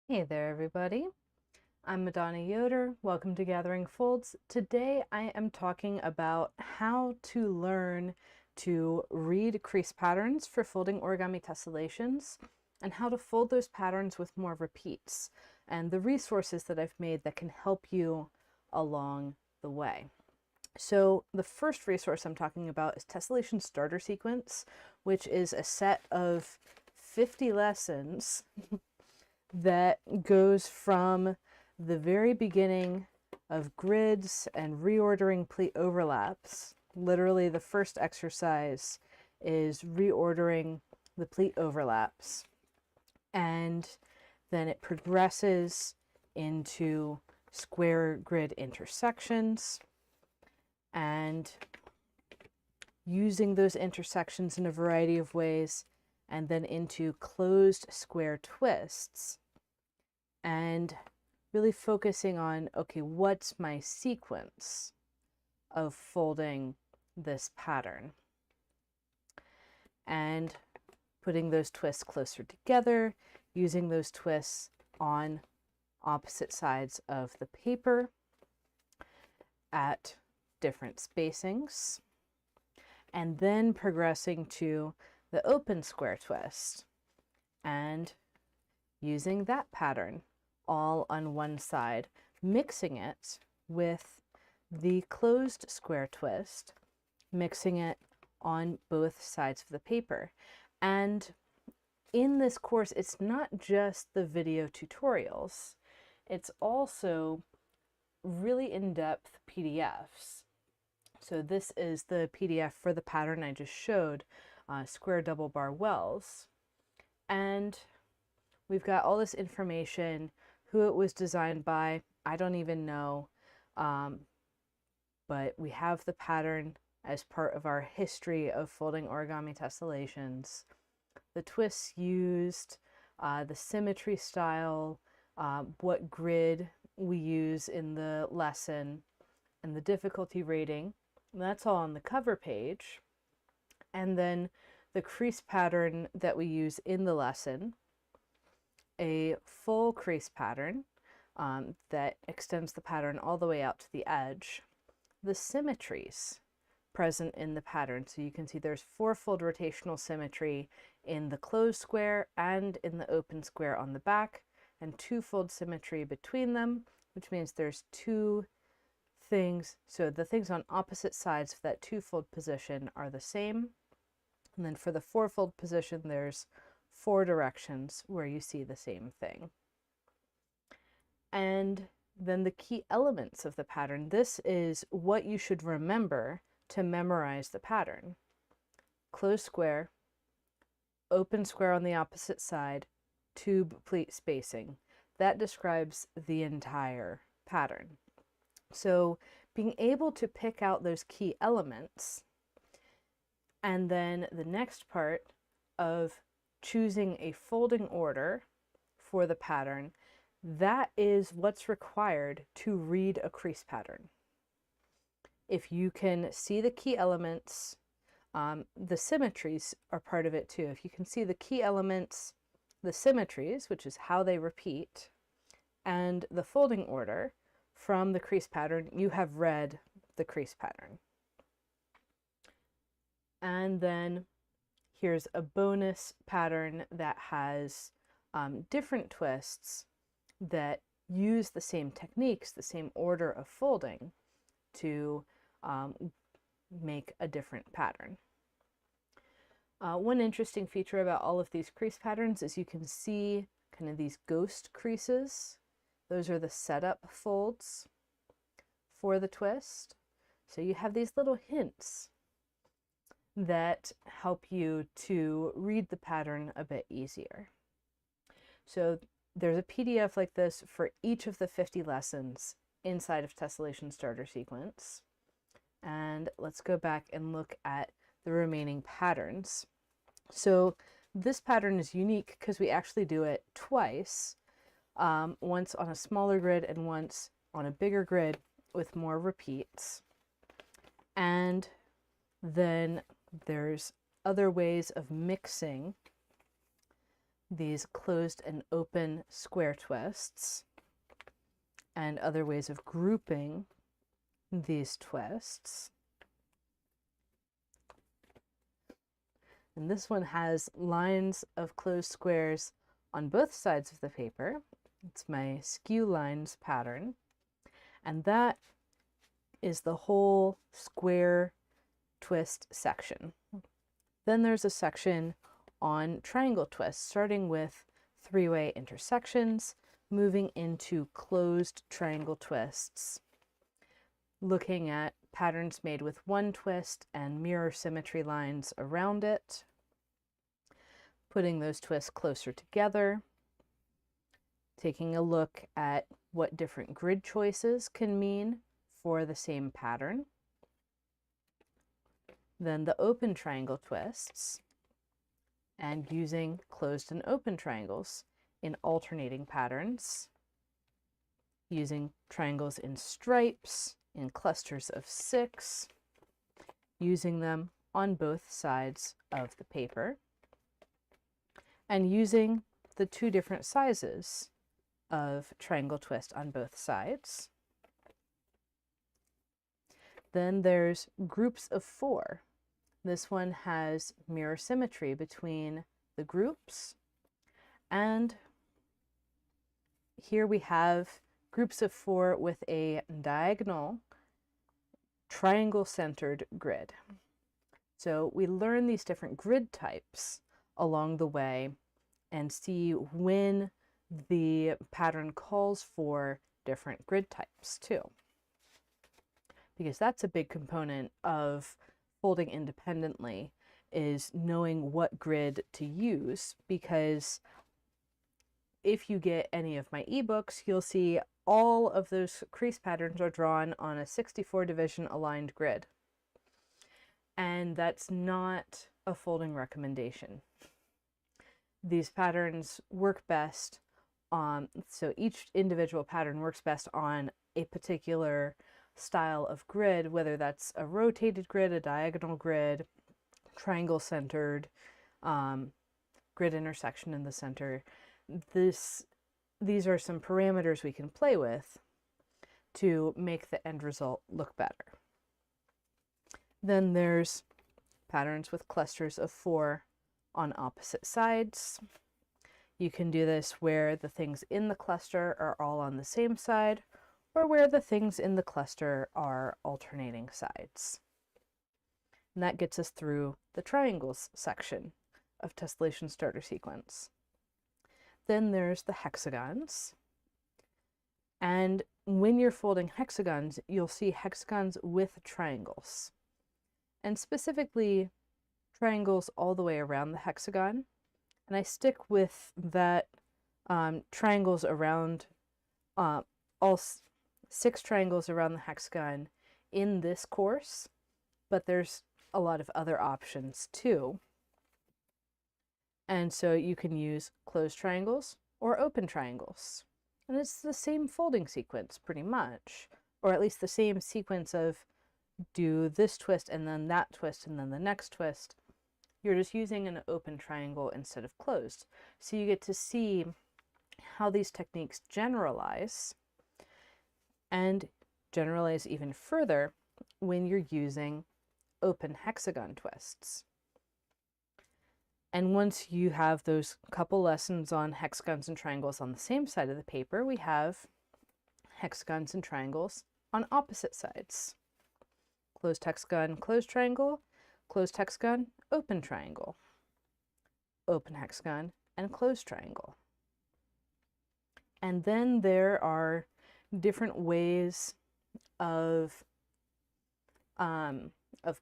Hey there, everybody. I'm Madonna Yoder. Welcome to Gathering Folds. Today I am talking about how to learn to read crease patterns for folding origami tessellations and how to fold those patterns with more repeats and the resources that I've made that can help you along the way. So the first resource I'm talking about is Tessellation Starter Sequence, which is a set of 50 lessons that goes from the very beginning of grids and reordering pleat overlaps. Literally, the first exercise is reordering the pleat overlaps. And then it progresses into square grid intersections and using those intersections in a variety of ways, and then into closed square twists and really focusing on, okay, what's my sequence of folding this pattern and putting those twists closer together, using those twists on opposite sides of the paper at different spacings, and then progressing to the open square twist and using that pattern all on one side, mixing it with the closed square twist, mixing it on both sides of the paper. And in this course, it's not just the video tutorials, it's also really in-depth PDFs. So this is the PDF for the pattern I just showed, square double bar wells. And we've got all this information, who it was designed by, I don't even know, but we have the pattern as part of our history of folding origami tessellations, the twists used, the symmetry style, what grid we use in the lesson, and the difficulty rating. And that's all on the cover page. And then the crease pattern that we use in the lesson, a full crease pattern that extends the pattern all the way out to the edge, the symmetries present in the pattern. So you can see there's four-fold rotational symmetry in the closed square and in the open square on the back, and two-fold symmetry between them, which means there's two things. So the things on opposite sides of that two-fold position are the same. And then for the four-fold position, there's four directions where you see the same thing. And then the key elements of the pattern. This is what you should remember to memorize the pattern. Closed square, open square on the opposite side, tube pleat spacing. That describes the entire pattern. So being able to pick out those key elements, and then the next part of choosing a folding order for the pattern, that is what's required to read a crease pattern. If you can see the key elements, the symmetries are part of it too. If you can see the key elements, the symmetries, which is how they repeat, and the folding order from the crease pattern, you have read the crease pattern. And then here's a bonus pattern that has different twists that use the same techniques, the same order of folding to make a different pattern. One interesting feature about all of these crease patterns is you can see kind of these ghost creases. Those are the setup folds for the twist. So you have these little hints that help you to read the pattern a bit easier. So there's a PDF like this for each of the 50 lessons inside of Tessellation Starter Sequence. And let's go back and look at the remaining patterns. So this pattern is unique because we actually do it twice, once on a smaller grid and once on a bigger grid with more repeats. And then there's other ways of mixing these closed and open square twists and other ways of grouping these twists. And this one has lines of closed squares on both sides of the paper. It's my skew lines pattern. And that is the whole square twist section. Then there's a section on triangle twists, starting with three-way intersections, moving into closed triangle twists, looking at patterns made with one twist and mirror symmetry lines around it, putting those twists closer together, taking a look at what different grid choices can mean for the same pattern. Then the open triangle twists, and using closed and open triangles in alternating patterns, using triangles in stripes, in clusters of 6, using them on both sides of the paper, and using the 2 different sizes of triangle twist on both sides. Then there's groups of 4. This one has mirror symmetry between the groups, and here we have groups of 4 with a diagonal triangle-centered grid. So we learn these different grid types along the way and see when the pattern calls for different grid types too, because that's a big component of folding independently, is knowing what grid to use, because if you get any of my ebooks, you'll see all of those crease patterns are drawn on a 64 division aligned grid. And that's not a folding recommendation. These patterns work best on, so each individual pattern works best on a particular style of grid, whether that's a rotated grid, a diagonal grid, triangle centered, grid intersection in the center. These are some parameters we can play with to make the end result look better. Then there's patterns with clusters of 4 on opposite sides. You can do this where the things in the cluster are all on the same side, or where the things in the cluster are alternating sides. And that gets us through the triangles section of Tessellation starter sequence. Then there's the hexagons. And when you're folding hexagons, you'll see hexagons with triangles. And specifically, triangles all the way around the hexagon. And I stick with that triangles around, all 6 triangles around the hexagon in this course, but there's a lot of other options too. And so you can use closed triangles or open triangles. And it's the same folding sequence pretty much, or at least the same sequence of do this twist and then that twist and then the next twist. You're just using an open triangle instead of closed. So you get to see how these techniques generalize, and generalize even further when you're using open hexagon twists. And once you have those couple lessons on hexagons and triangles on the same side of the paper, we have hexagons and triangles on opposite sides. Closed hexagon, closed triangle, closed hexagon, open triangle, open hexagon, and closed triangle. And then there are different ways of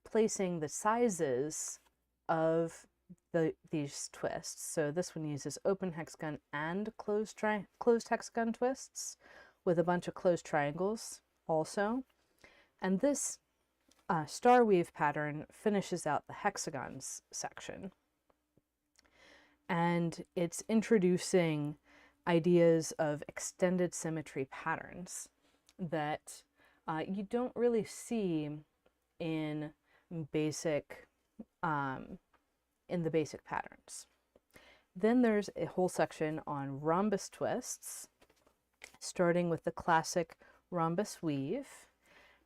placing the sizes of these twists. So this one uses open hexagon and closed hexagon twists with a bunch of closed triangles also. And this star weave pattern finishes out the hexagons section. And it's introducing ideas of extended symmetry patterns that you don't really see in the basic patterns. Then there's a whole section on rhombus twists, starting with the classic rhombus weave,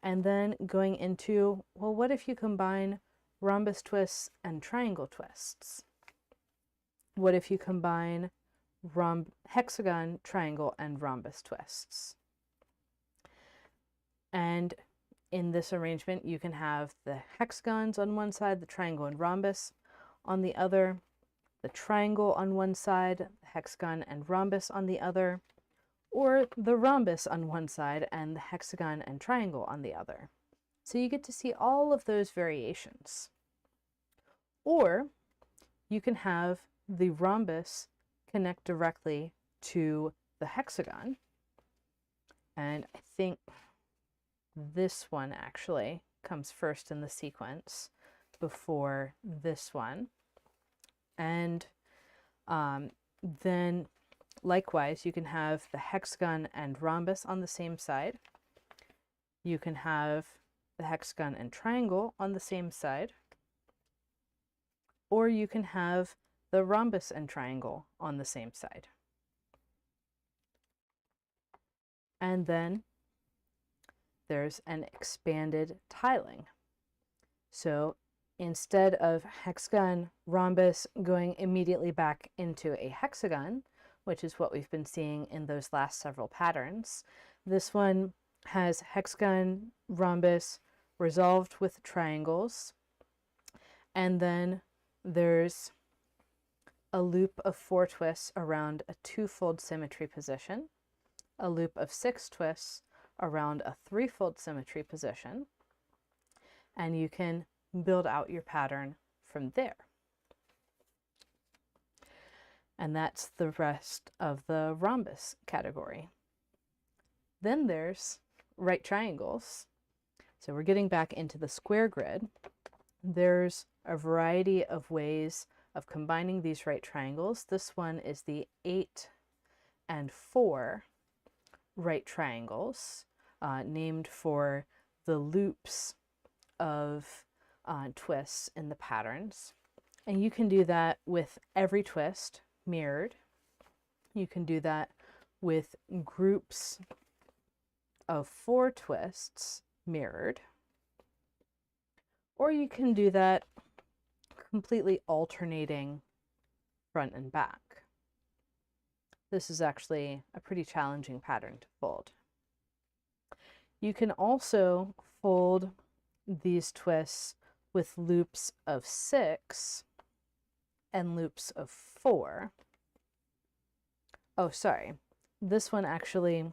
and then going into, well, what if you combine rhombus twists and triangle twists? What if you combine hexagon, triangle, and rhombus twists? And in this arrangement, you can have the hexagons on one side, the triangle and rhombus on the other, the triangle on one side, the hexagon and rhombus on the other, or the rhombus on one side and the hexagon and triangle on the other. So you get to see all of those variations. Or you can have the rhombus connect directly to the hexagon. And I think this one actually comes first in the sequence before this one. And then likewise, you can have the hexagon and rhombus on the same side. You can have the hexagon and triangle on the same side. Or you can have the rhombus and triangle on the same side. And then there's an expanded tiling. So instead of hexagon, rhombus going immediately back into a hexagon, which is what we've been seeing in those last several patterns, this one has hexagon, rhombus resolved with triangles, and then there's a loop of 4 twists around a 2-fold symmetry position, a loop of 6 twists around a 3-fold symmetry position, and you can build out your pattern from there. And that's the rest of the rhombus category. Then there's right triangles. So we're getting back into the square grid. There's a variety of ways of combining these right triangles. This one is the 8 and 4 right triangles, named for the loops of twists in the patterns. And you can do that with every twist mirrored. You can do that with groups of 4 twists mirrored. Or you can do that completely alternating front and back. This is actually a pretty challenging pattern to fold. You can also fold these twists with loops of 6 and loops of 4. Oh, sorry. This one actually,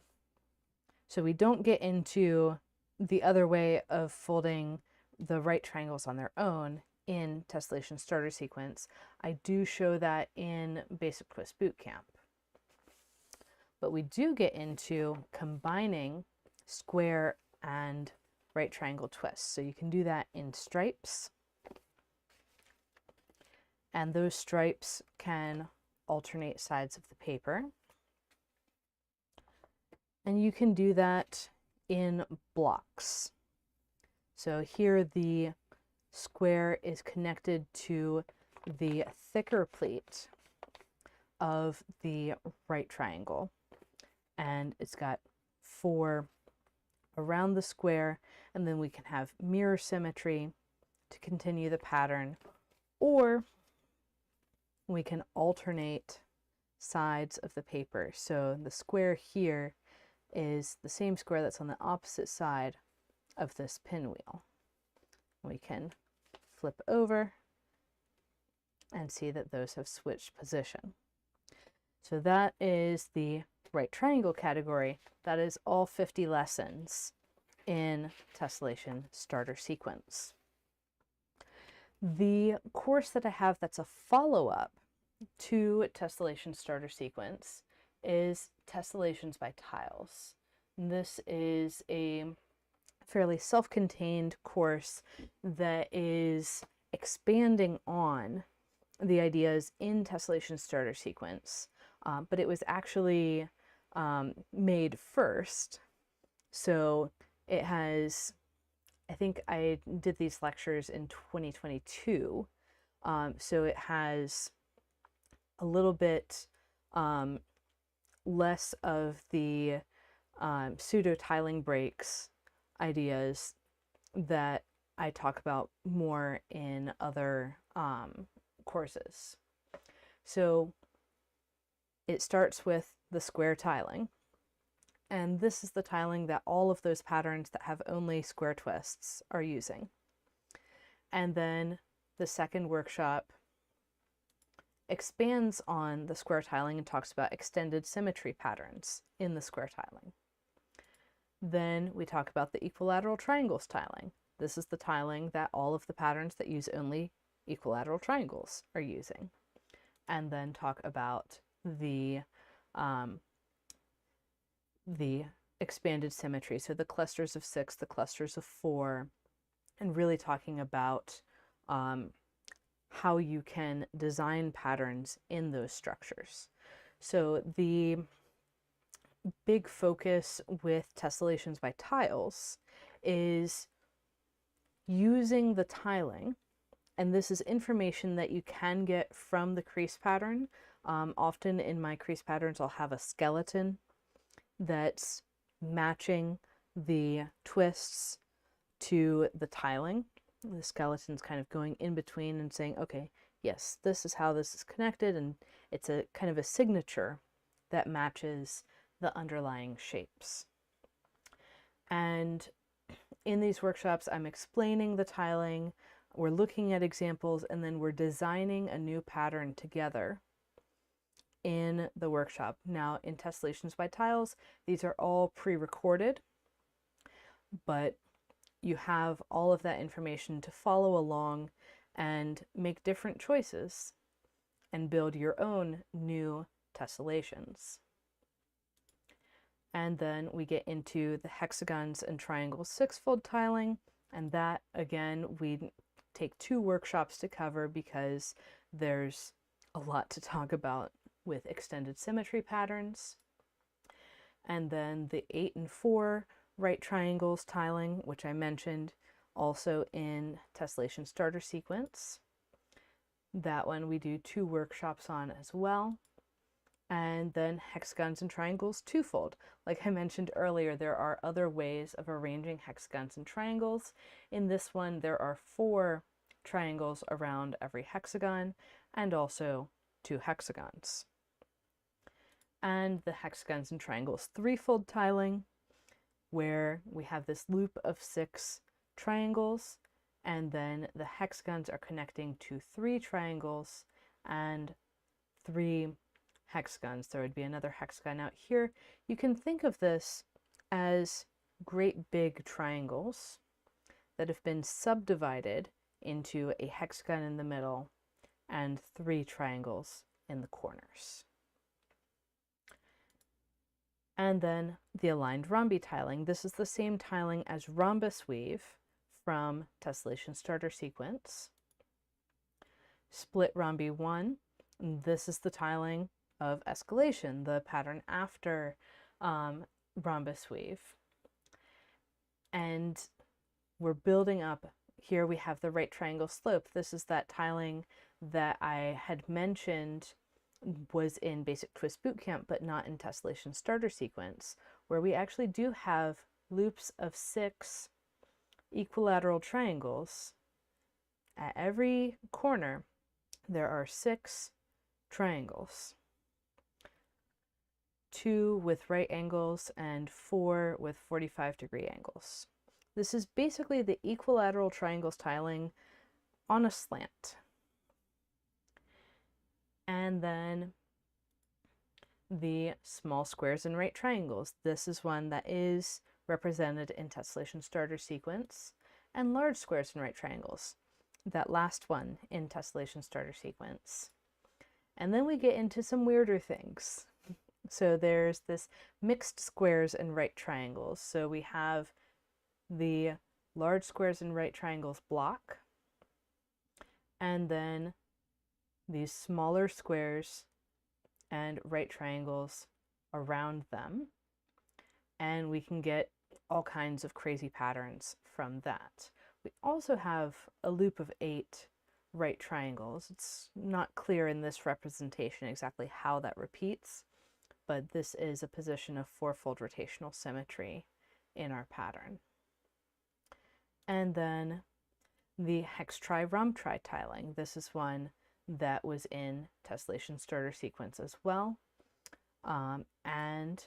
so we don't get into the other way of folding the right triangles on their own in Tessellation Starter Sequence. I do show that in Basic Twist Bootcamp. But we do get into combining square and right triangle twists. So you can do that in stripes. And those stripes can alternate sides of the paper. And you can do that in blocks. So here the square is connected to the thicker plate of the right triangle. And it's got 4 around the square, and then we can have mirror symmetry to continue the pattern, or we can alternate sides of the paper. So the square here is the same square that's on the opposite side of this pinwheel. We can flip over and see that those have switched position. So that is the right triangle category. That is all 50 lessons in Tessellation Starter Sequence. The course that I have that's a follow-up to Tessellation Starter Sequence is Tessellations by Tiles. This is a fairly self-contained course that is expanding on the ideas in Tessellation Starter Sequence, but it was actually made first. So it has, I think I did these lectures in 2022, so it has a little bit less of the pseudo tiling breaks ideas that I talk about more in other courses. So it starts with the square tiling. And this is the tiling that all of those patterns that have only square twists are using. And then the second workshop expands on the square tiling and talks about extended symmetry patterns in the square tiling. Then we talk about the equilateral triangles tiling. This is the tiling that all of the patterns that use only equilateral triangles are using. And then talk about the expanded symmetry, so the clusters of 6, the clusters of 4, and really talking about how you can design patterns in those structures. So the big focus with tessellations by tiles is using the tiling, and this is information that you can get from the crease pattern. Often in my crease patterns, I'll have a skeleton that's matching the twists to the tiling. The skeleton's kind of going in between and saying, okay, yes, this is how this is connected, and it's a kind of a signature that matches the underlying shapes. And in these workshops, I'm explaining the tiling, we're looking at examples, and then we're designing a new pattern together in the workshop. Now, in Tessellations by Tiles, these are all pre-recorded, but you have all of that information to follow along and make different choices and build your own new tessellations. And then we get into the hexagons and triangles 6-fold tiling, and that, again, we take 2 workshops to cover because there's a lot to talk about with extended symmetry patterns. And then the 8 and 4 right triangles tiling, which I mentioned also in Tessellation starter sequence. That one we do 2 workshops on as well. And then hexagons and triangles 2-fold. Like I mentioned earlier, there are other ways of arranging hexagons and triangles. In this one, there are 4 triangles around every hexagon and also 2 hexagons. And the hexagons and triangles 3-fold tiling, where we have this loop of 6 triangles, and then the hexagons are connecting to 3 triangles and 3 hexagons. There would be another hexagon out here. You can think of this as great big triangles that have been subdivided into a hexagon in the middle and 3 triangles in the corners. And then the aligned rhombi tiling. This is the same tiling as rhombus weave from Tessellation starter sequence. Split rhombi 1. This is the tiling of escalation, the pattern after rhombus weave. And we're building up. Here we have the right triangle slope. This is that tiling that I had mentioned was in Basic Twist Bootcamp, but not in Tessellation starter sequence, where we actually do have loops of 6 equilateral triangles. At every corner, there are 6 triangles. 2 with right angles and 4 with 45-degree angles. This is basically the equilateral triangles tiling on a slant. And then the small squares and right triangles. This is one that is represented in Tessellation starter sequence, and large squares and right triangles. That last one in Tessellation starter sequence. And then we get into some weirder things. So there's this mixed squares and right triangles. So we have the large squares and right triangles block, and then these smaller squares and right triangles around them. And we can get all kinds of crazy patterns from that. We also have a loop of 8 right triangles. It's not clear in this representation exactly how that repeats, but this is a position of fourfold rotational symmetry in our pattern. And then the hex-tri-rhomb-tri tiling. This is one that was in tessellation starter sequence as well. And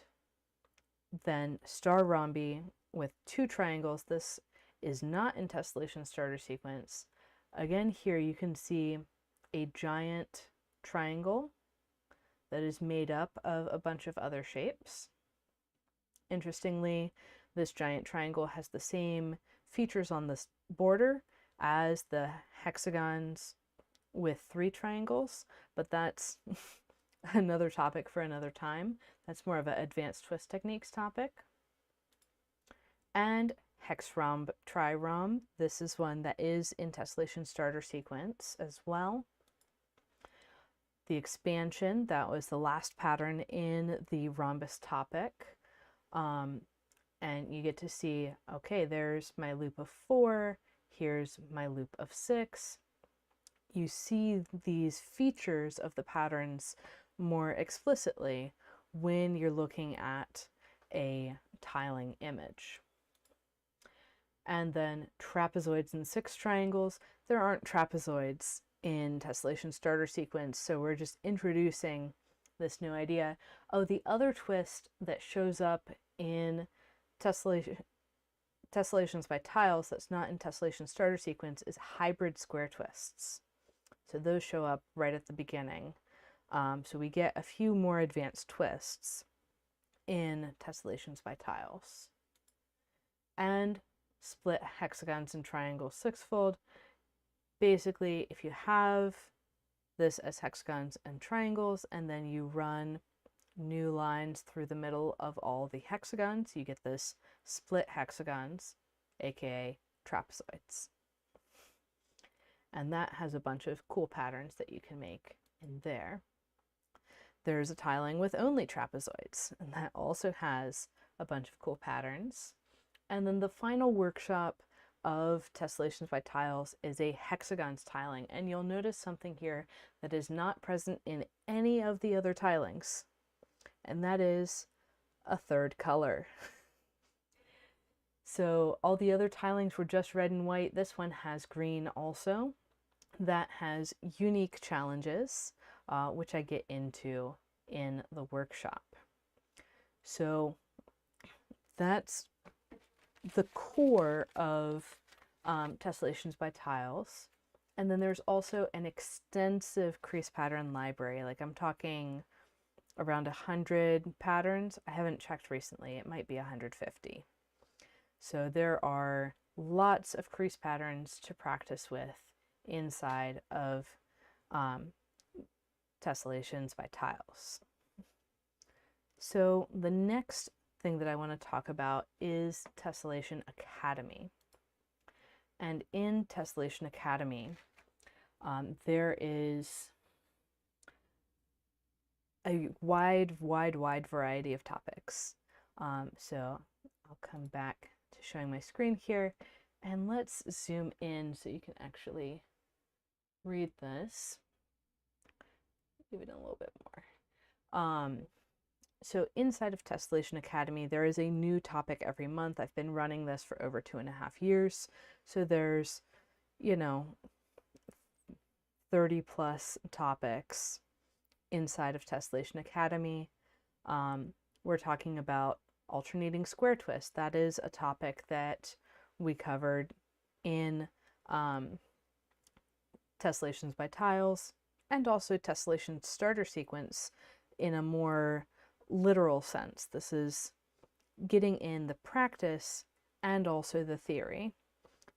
then star rhombi with 2 triangles. This is not in tessellation starter sequence. Again, here you can see a giant triangle that is made up of a bunch of other shapes. Interestingly, this giant triangle has the same features on this border as the hexagons with 3 triangles, but that's another topic for another time. That's more of an advanced twist techniques topic. And hex-rhomb, tri-rhomb. This is one that is in tessellation starter sequence as well. The expansion, that was the last pattern in the rhombus topic. And you get to see, okay, there's my loop of 4, here's my loop of 6. You see these features of the patterns more explicitly when you're looking at a tiling image. And then trapezoids and 6 triangles. There aren't trapezoids in tessellation starter sequence, so we're just introducing this new idea. Oh, the other twist that shows up in tessellations by tiles that's not in tessellation starter sequence is hybrid square twists. So those show up right at the beginning. So we get a few more advanced twists in tessellations by tiles. And split hexagons and triangles 6-fold. Basically, if you have this as hexagons and triangles, and then you run new lines through the middle of all the hexagons, you get this split hexagons, aka trapezoids. And that has a bunch of cool patterns that you can make in there. There's a tiling with only trapezoids, and that also has a bunch of cool patterns. And then the final workshop of tessellations by tiles is a hexagons tiling, and you'll notice something here that is not present in any of the other tilings, and that is a third color. So all the other tilings were just red and white. This one has green also. That has unique challenges, which I get into in the workshop. So that's the core of tessellations by tiles. And then there's also an extensive crease pattern library. Like, I'm talking around 100 patterns. I haven't checked recently. It might be 150. So there are lots of crease patterns to practice with inside of tessellations by tiles. So the next thing that I want to talk about is Tessellation Academy. And in Tessellation Academy, there is a wide variety of topics. So I'll come back to showing my screen here, and let's zoom in so you can actually read this. Give it a little bit more. So inside of Tessellation Academy, there is a new topic every month. I've been running this for over 2.5 years. So there's, 30 plus topics inside of Tessellation Academy. We're talking about alternating square twists. That is a topic that we covered in Tessellations by Tiles, and also Tessellation starter sequence in a more literal sense. This is getting in the practice and also the theory.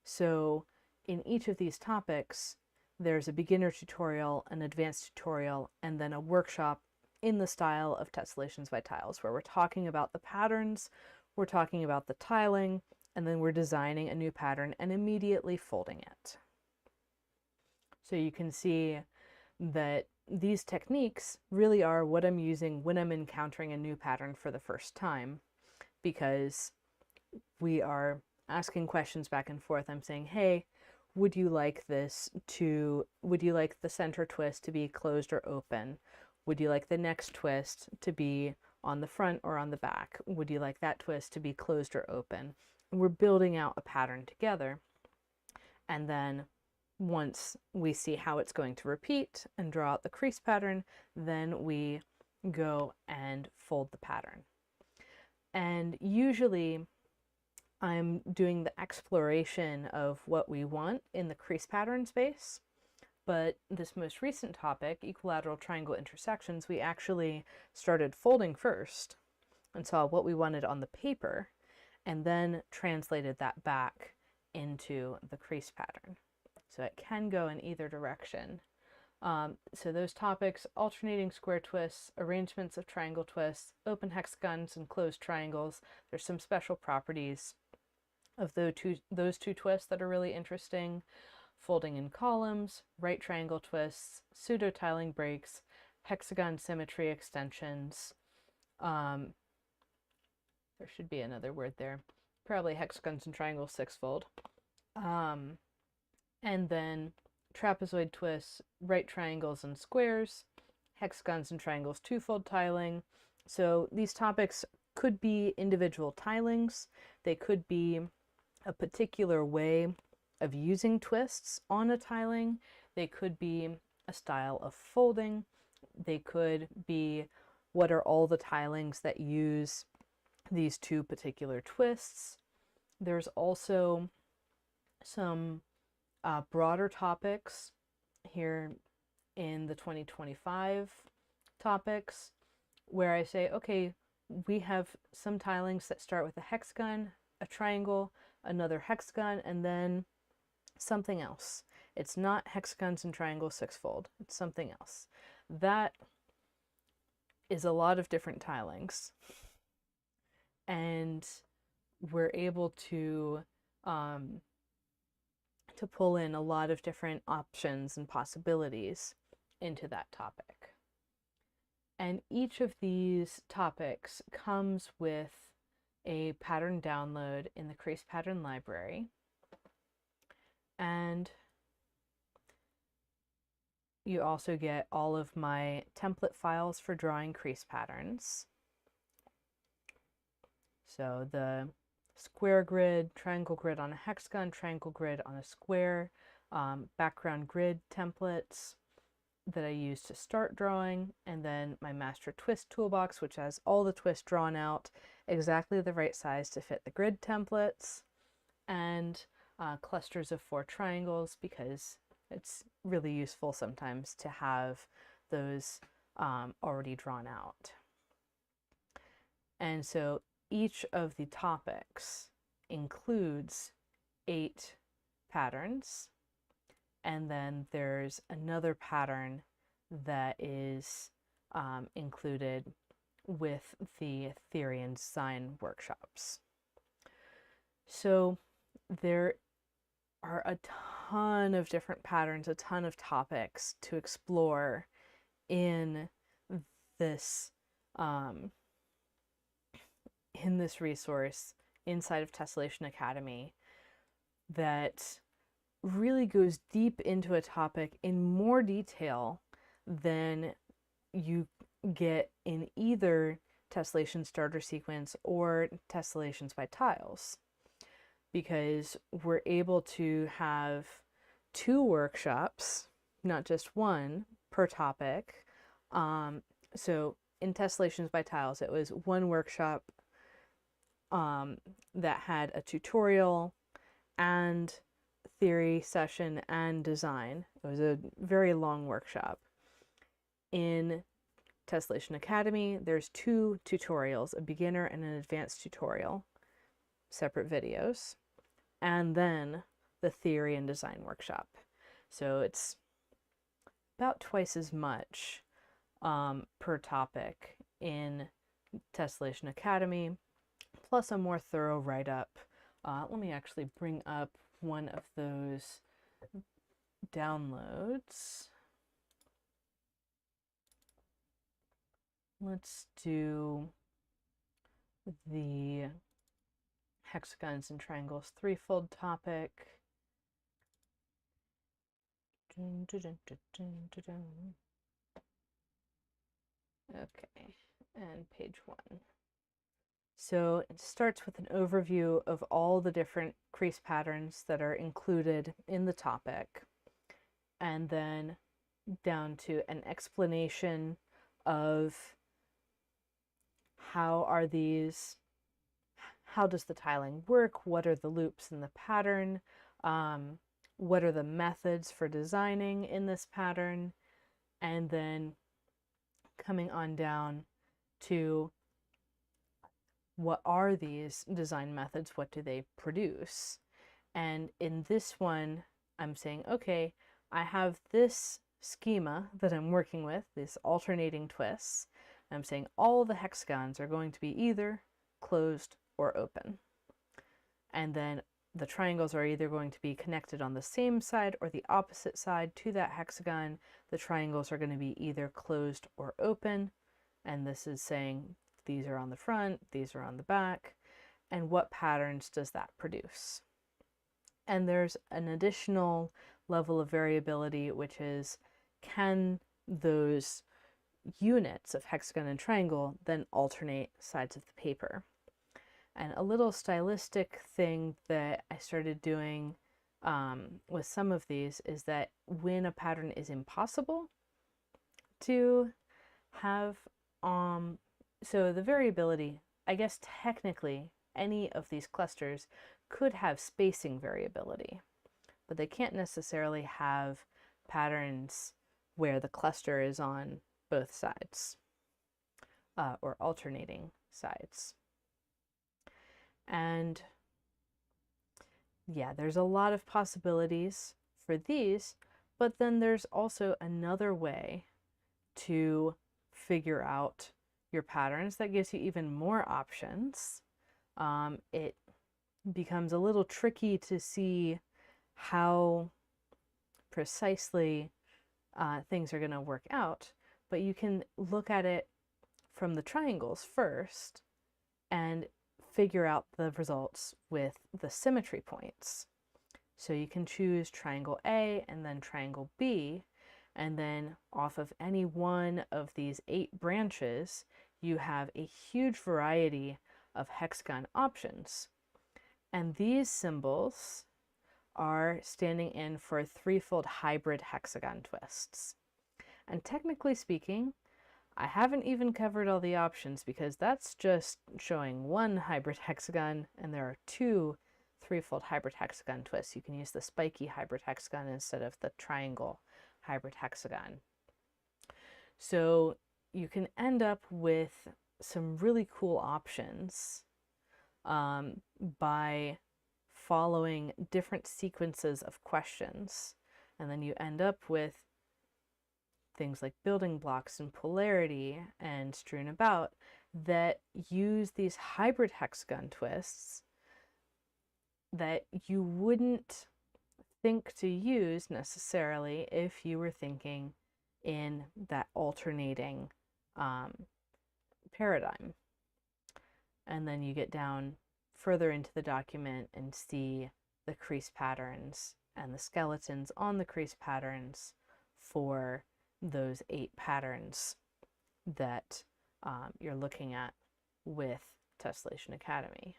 So in each of these topics, there's a beginner tutorial, an advanced tutorial, and then a workshop in the style of Tessellations by Tiles, where we're talking about the patterns, we're talking about the tiling, and then we're designing a new pattern and immediately folding it. So you can see that these techniques really are what I'm using when I'm encountering a new pattern for the first time, because we are asking questions back and forth. I'm saying, hey, would you like the center twist to be closed or open? Would you like the next twist to be on the front or on the back? Would you like that twist to be closed or open? We're building out a pattern together. And then once we see how it's going to repeat and draw out the crease pattern, then we go and fold the pattern. And usually I'm doing the exploration of what we want in the crease pattern space. But this most recent topic, equilateral triangle intersections, we actually started folding first and saw what we wanted on the paper, and then translated that back into the crease pattern. So it can go in either direction. So those topics: alternating square twists, arrangements of triangle twists, open hexagons and closed triangles. There's some special properties of those two twists that are really interesting: folding in columns, right triangle twists, pseudo tiling breaks, hexagon symmetry extensions. There should be another word there. Probably hexagons and triangles sixfold. And then trapezoid twists, right triangles and squares, hexagons and triangles twofold tiling. So these topics could be individual tilings. They could be a particular way of using twists on a tiling. They could be a style of folding. They could be what are all the tilings that use these two particular twists. There's also some broader topics here in the 2025 topics where I say, okay, we have some tilings that start with a hexagon, a triangle, another hexagon, and then something else. It's not hexagons and triangles sixfold. It's something else. That is a lot of different tilings. And we're able to pull in a lot of different options and possibilities into that topic. And each of these topics comes with a pattern download in the Crease Pattern Library. And you also get all of my template files for drawing crease patterns. So the square grid, triangle grid on a hexagon, triangle grid on a square, background grid templates that I use to start drawing, and then my master twist toolbox, which has all the twists drawn out exactly the right size to fit the grid templates, and clusters of 4 triangles, because it's really useful sometimes to have those already drawn out. And so each of the topics includes 8 patterns, and then there's another pattern that is included with the theory and design workshops. So there are a ton of different patterns, a ton of topics to explore in this resource inside of Tessellation Academy that really goes deep into a topic in more detail than you get in either Tessellation Starter Sequence or Tessellations by Tiles, because we're able to have 2 workshops, not just one, per topic. So in Tessellations by Tiles, it was 1 workshop that had a tutorial and theory session and design. It was a very long workshop. In Tessellation Academy, there's 2 tutorials, a beginner and an advanced tutorial, separate videos, and then the theory and design workshop. So it's about twice as much per topic in Tessellation Academy, plus a more thorough write-up. Let me actually bring up one of those downloads. Let's do the hexagons and triangles threefold topic. Okay, and page 1. So it starts with an overview of all the different crease patterns that are included in the topic, and then down to an explanation of how does the tiling work, what are the loops in the pattern, what are the methods for designing in this pattern, and then coming on down to what are these design methods, what do they produce. And in this one, I'm saying, okay, I have this schema that I'm working with, these alternating twists. I'm saying all the hexagons are going to be either closed or open. And then the triangles are either going to be connected on the same side or the opposite side to that hexagon. The triangles are going to be either closed or open. And this is saying these are on the front, these are on the back, and what patterns does that produce? And there's an additional level of variability, which is, can those units of hexagon and triangle then alternate sides of the paper? And a little stylistic thing that I started doing with some of these is that when a pattern is impossible to have, so the variability, I guess technically any of these clusters could have spacing variability, but they can't necessarily have patterns where the cluster is on both sides or alternating sides. And yeah, there's a lot of possibilities for these, but then there's also another way to figure out your patterns that gives you even more options. It becomes a little tricky to see how precisely things are going to work out, but you can look at it from the triangles first and figure out the results with the symmetry points. So you can choose triangle A and then triangle B, and then off of any one of these 8 branches, you have a huge variety of hexagon options. And these symbols are standing in for threefold hybrid hexagon twists. And technically speaking, I haven't even covered all the options because that's just showing one hybrid hexagon, and there are 2 threefold hybrid hexagon twists. You can use the spiky hybrid hexagon instead of the triangle hybrid hexagon. So you can end up with some really cool options by following different sequences of questions. And then you end up with things like building blocks and polarity and strewn about that use these hybrid hexagon twists that you wouldn't think to use necessarily if you were thinking in that alternating paradigm. And then you get down further into the document and see the crease patterns and the skeletons on the crease patterns for those 8 patterns that you're looking at with Tessellation Academy.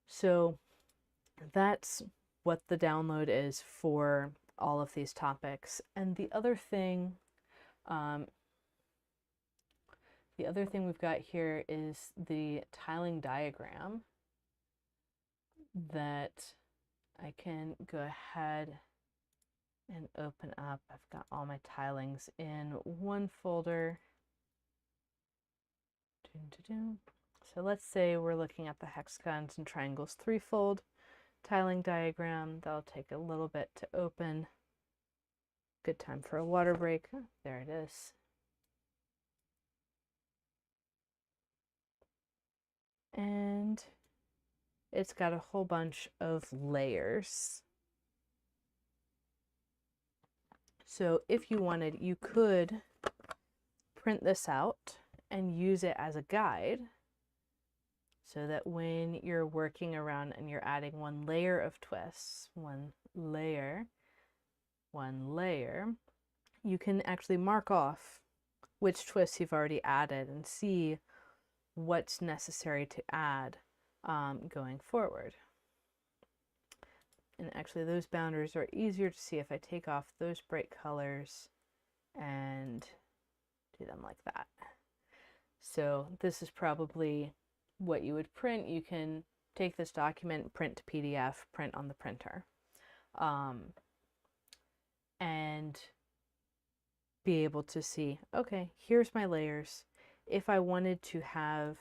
So that's what the download is for all of these topics. And the other thing we've got here is the tiling diagram that I can go ahead and open up. I've got all my tilings in one folder. So let's say we're looking at the hexagons and triangles threefold tiling diagram. That'll take a little bit to open. Good time for a water break. Oh, there it is. And it's got a whole bunch of layers. So if you wanted, you could print this out and use it as a guide so that when you're working around and you're adding one layer of twists, one layer, one layer, you can actually mark off which twists you've already added and see what's necessary to add going forward. And actually those boundaries are easier to see if I take off those bright colors and do them like that. So this is probably what you would print. You can take this document, print to PDF, print on the printer, and be able to see, okay, here's my layers. If I wanted to have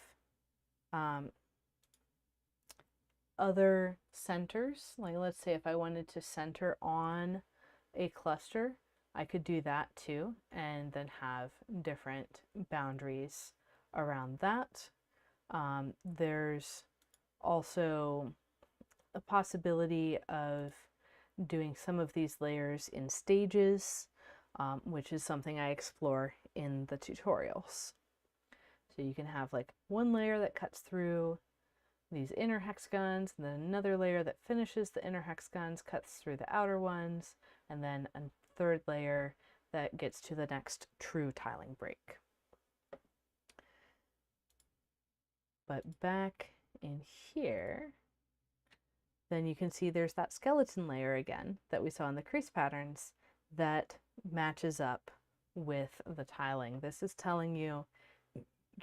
other centers, like let's say if I wanted to center on a cluster, I could do that too, and then have different boundaries around that. There's also a possibility of doing some of these layers in stages, which is something I explore in the tutorials. So you can have like one layer that cuts through these inner hexagons, and then another layer that finishes the inner hexagons, cuts through the outer ones, and then a third layer that gets to the next true tiling break. But back in here, then you can see there's that skeleton layer again that we saw in the crease patterns that matches up with the tiling. This is telling you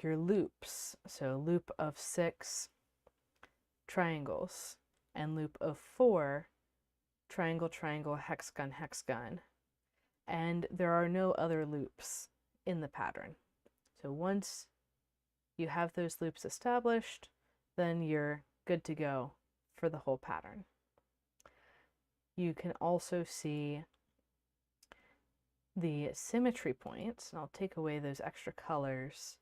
your loops. So loop of 6 triangles and loop of 4 triangle, triangle, hexagon, hexagon. And there are no other loops in the pattern. So once you have those loops established, then you're good to go for the whole pattern. You can also see the symmetry points, and I'll take away those extra colors.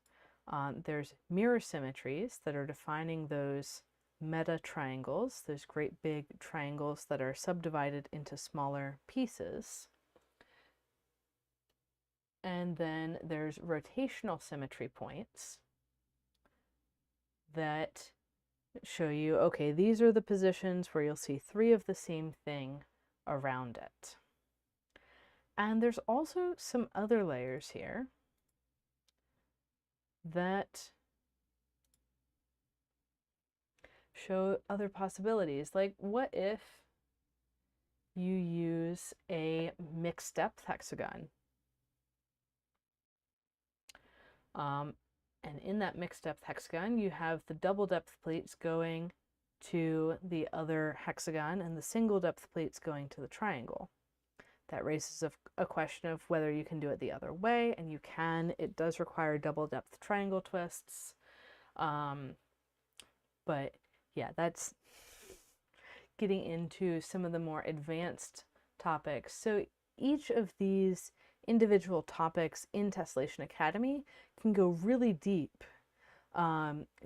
There's mirror symmetries that are defining those meta triangles, those great big triangles that are subdivided into smaller pieces. And then there's rotational symmetry points that show you, okay, these are the positions where you'll see 3 of the same thing around it. And there's also some other layers here that show other possibilities. Like, what if you use a mixed depth hexagon? And in that mixed depth hexagon, you have the double depth pleats going to the other hexagon and the single depth pleats going to the triangle. That raises a question of whether you can do it the other way, and you can. It does require double depth triangle twists. But yeah, that's getting into some of the more advanced topics. So each of these individual topics in Tessellation Academy can go really deep,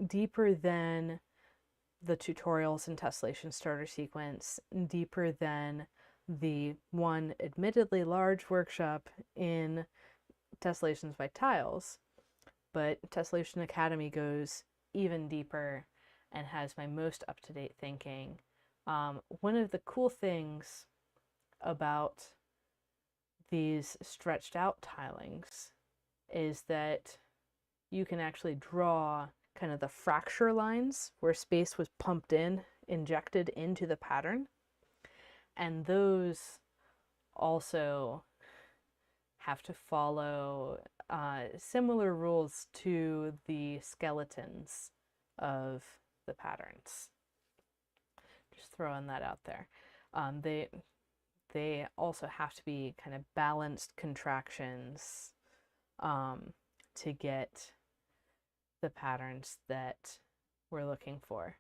deeper than the tutorials in Tessellation Starter Sequence, deeper than the one admittedly large workshop in Tessellations by Tiles. But Tessellation Academy goes even deeper and has my most up-to-date thinking. One of the cool things about these stretched out tilings is that you can actually draw kind of the fracture lines where space was pumped in, injected into the pattern. And those also have to follow similar rules to the skeletons of the patterns. Just throwing that out there. They also have to be kind of balanced contractions to get the patterns that we're looking for,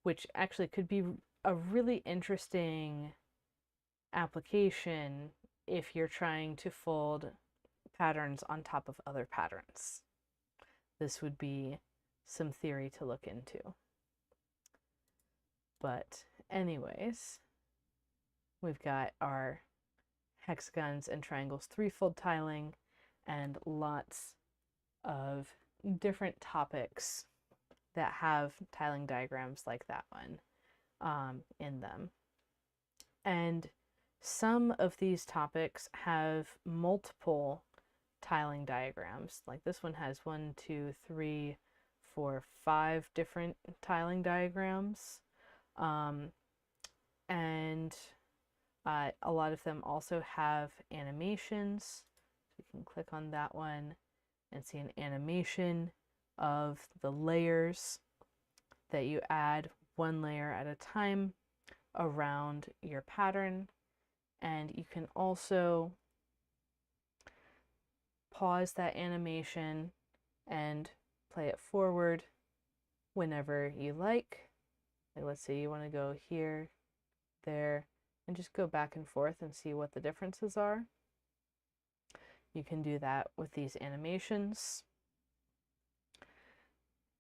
which actually could be a really interesting application if you're trying to fold patterns on top of other patterns. This would be some theory to look into. But anyways, we've got our hexagons and triangles threefold tiling and lots of different topics that have tiling diagrams like that one in them. And Some of these topics have multiple tiling diagrams. Like this one has 1, 2, 3, 4, 5 different tiling diagrams. And a lot of them also have animations. So you can click on that one and see an animation of the layers that you add one layer at a time around your pattern. And you can also pause that animation and play it forward whenever you like. Like let's say you want to go here, there, and just go back and forth and see what the differences are. You can do that with these animations.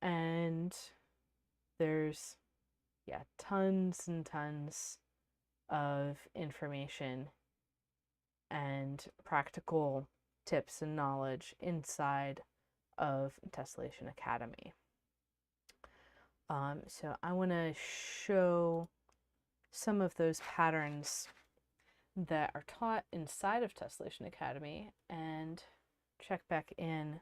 And there's, yeah, tons and tons of information and practical tips and knowledge inside of Tessellation Academy. So I want to show some of those patterns that are taught inside of Tessellation Academy and check back in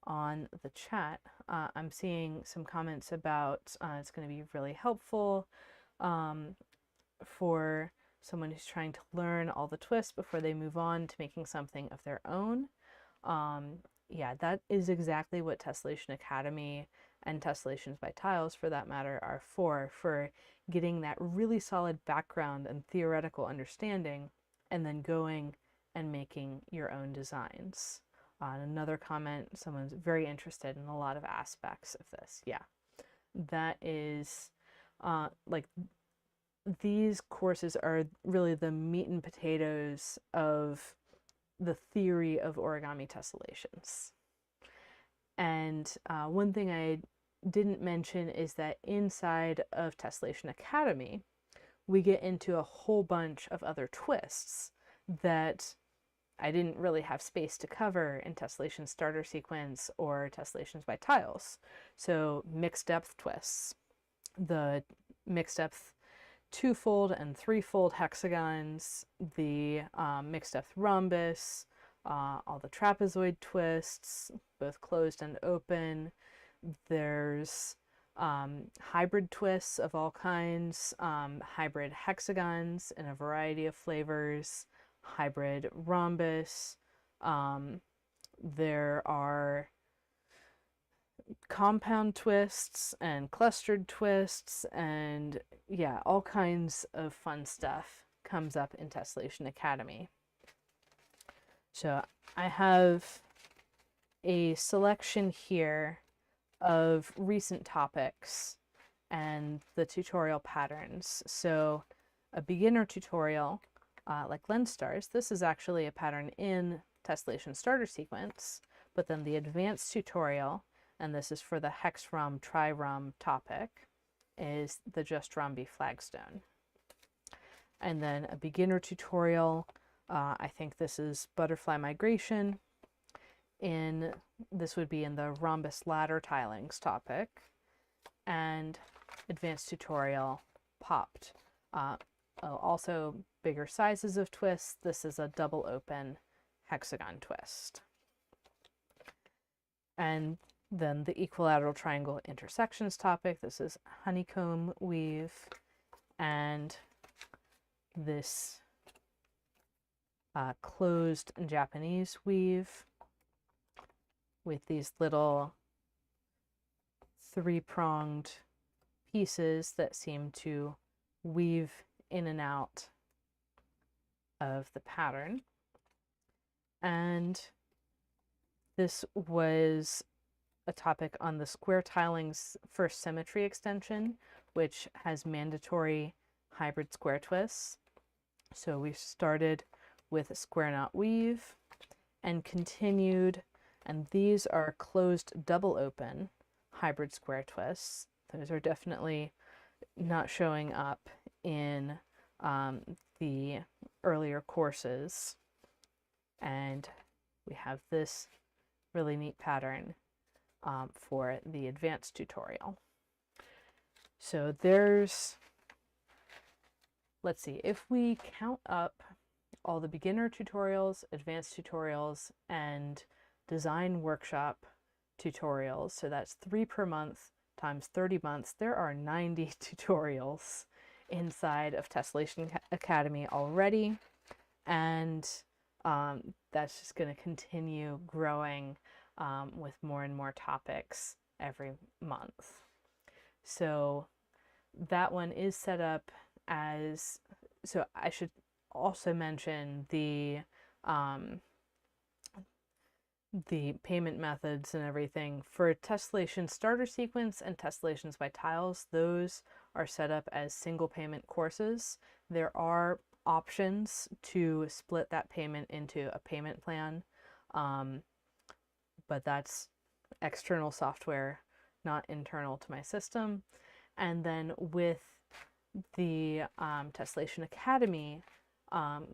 on the chat. I'm seeing some comments about it's going to be really helpful for someone who's trying to learn all the twists before they move on to making something of their own. Yeah, that is exactly what Tessellation Academy and Tessellations by Tiles, for that matter, are for getting that really solid background and theoretical understanding, and then going and making your own designs. Another comment, someone's very interested in a lot of aspects of this. Yeah, that is like these courses are really the meat and potatoes of the theory of origami tessellations. And one thing I didn't mention is that inside of Tessellation Academy, we get into a whole bunch of other twists that I didn't really have space to cover in Tessellation Starter Sequence or Tessellations by Tiles. So mixed depth twists, the mixed depth twofold and threefold hexagons, the mixed depth rhombus, all the trapezoid twists, both closed and open. There's hybrid twists of all kinds, hybrid hexagons in a variety of flavors, hybrid rhombus. There are compound twists and clustered twists, and yeah, all kinds of fun stuff comes up in Tessellation Academy. So I have a selection here of recent topics and the tutorial patterns. So a beginner tutorial, like lens stars, this is actually a pattern in Tessellation Starter Sequence, but then the advanced tutorial, and this is for the hex rhomb tri-rhomb topic, is the just rhomby flagstone. And then a beginner tutorial, I think this is butterfly migration. This would be in the rhombus ladder tilings topic. And advanced tutorial, popped. Also bigger sizes of twists. This is a double open hexagon twist. And then the equilateral triangle intersections topic. This is honeycomb weave, and this closed Japanese weave with these little three-pronged pieces that seem to weave in and out of the pattern. And this was a topic on the square tilings first symmetry extension, which has mandatory hybrid square twists. So we started with a square knot weave and continued, and these are closed double open hybrid square twists. Those are definitely not showing up in the earlier courses. And we have this really neat pattern for the advanced tutorial. So there's let's see, if we count up all the beginner tutorials, advanced tutorials, and design workshop tutorials, so that's 3 per month times 30 months, there are 90 tutorials inside of Tessellation Academy already, and that's just going to continue growing with more and more topics every month. So that one is set up as, so I should also mention the payment methods and everything. For Tessellation Starter Sequence and Tessellations by Tiles, those are set up as single payment courses. There are options to split that payment into a payment plan, but that's external software, not internal to my system. And then with the Tessellation Academy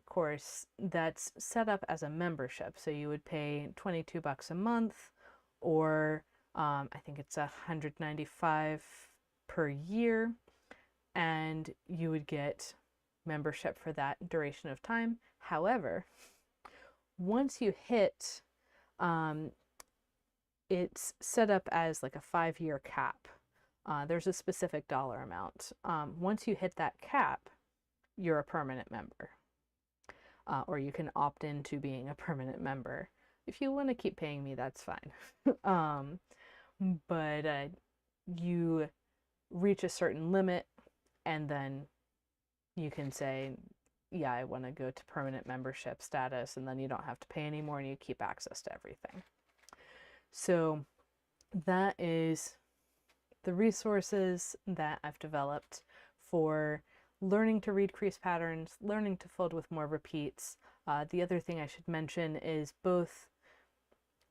course, that's set up as a membership. So you would pay $22 a month, or I think it's $195 per year, and you would get membership for that duration of time. However, once you hit, it's set up as like a 5-year cap. There's a specific dollar amount. Once you hit that cap, you're a permanent member. Or you can opt into being a permanent member. If you want to keep paying me, that's fine. But you reach a certain limit, and then you can say, yeah, I want to go to permanent membership status, and then you don't have to pay anymore, and you keep access to everything. So that is the resources that I've developed for learning to read crease patterns, learning to fold with more repeats. The other thing I should mention is both,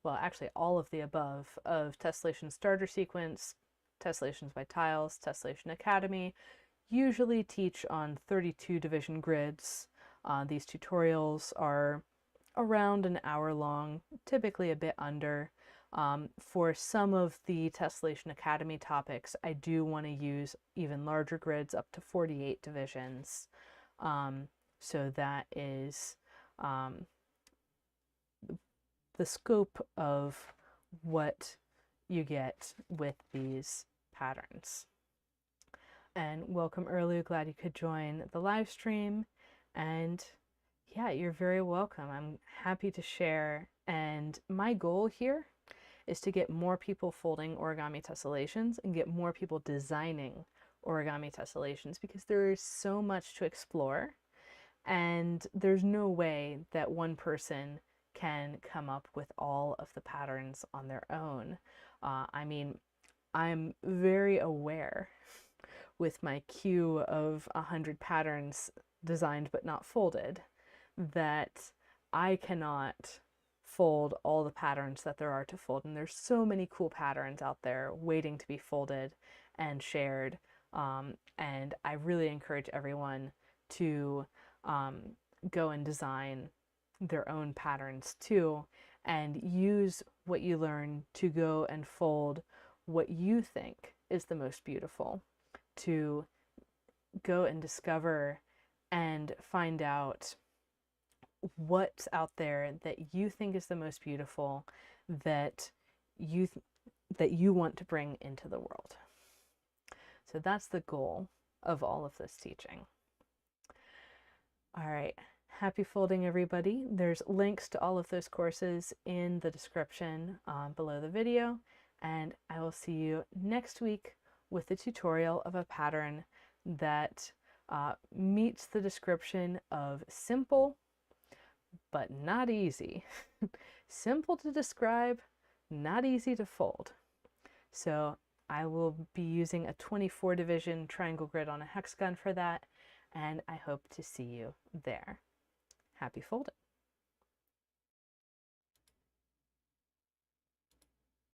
well, actually all of the above, of Tessellation Starter Sequence, Tessellations by Tiles, Tessellation Academy, usually teach on 32 division grids. These tutorials are around an hour long, typically a bit under. For some of the Tessellation Academy topics, I do want to use even larger grids, up to 48 divisions. So that is the scope of what you get with these patterns. And welcome early, glad you could join the live stream. And yeah, you're very welcome. I'm happy to share. And my goal here is to get more people folding origami tessellations and get more people designing origami tessellations, because there is so much to explore, and there's no way that one person can come up with all of the patterns on their own. I mean, I'm very aware with my queue of 100 patterns designed but not folded that I cannot fold all the patterns that there are to fold, and there's so many cool patterns out there waiting to be folded and shared, and I really encourage everyone to go and design their own patterns too, and use what you learn to go and fold what you think is the most beautiful, to go and discover and find out what's out there that you think is the most beautiful, that you want to bring into the world. So that's the goal of all of this teaching. All right, happy folding, everybody. There's links to all of those courses in the description below the video, and I will see you next week with a tutorial of a pattern that meets the description of simple but not easy. Simple to describe, not easy to fold. So I will be using a 24 division triangle grid on a hexagon for that, and I hope to see you there. Happy folding.